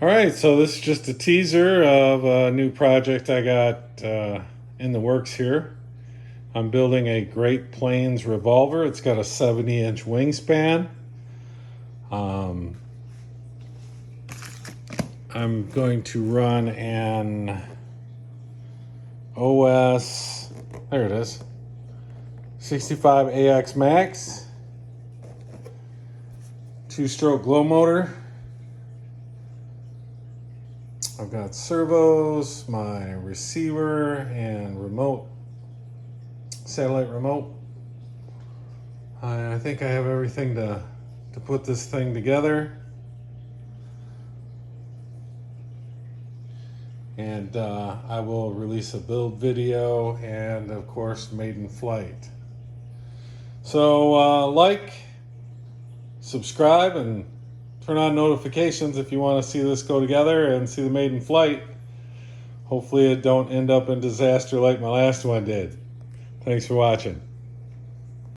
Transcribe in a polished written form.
All right, so this is just a teaser of a new project I got in the works here. I'm building a Great Planes Revolver. It's got a 70-inch wingspan. I'm going to run an OS, there it is, 65AX Max, 2-stroke glow motor. I've got servos, my receiver, and remote, satellite remote. I think I have everything to put this thing together. And I will release a build video and, of course, maiden flight. So like, subscribe, and turn on notifications if you want to see this go together and see the maiden flight. Hopefully it don't end up in disaster like my last one did. Thanks for watching.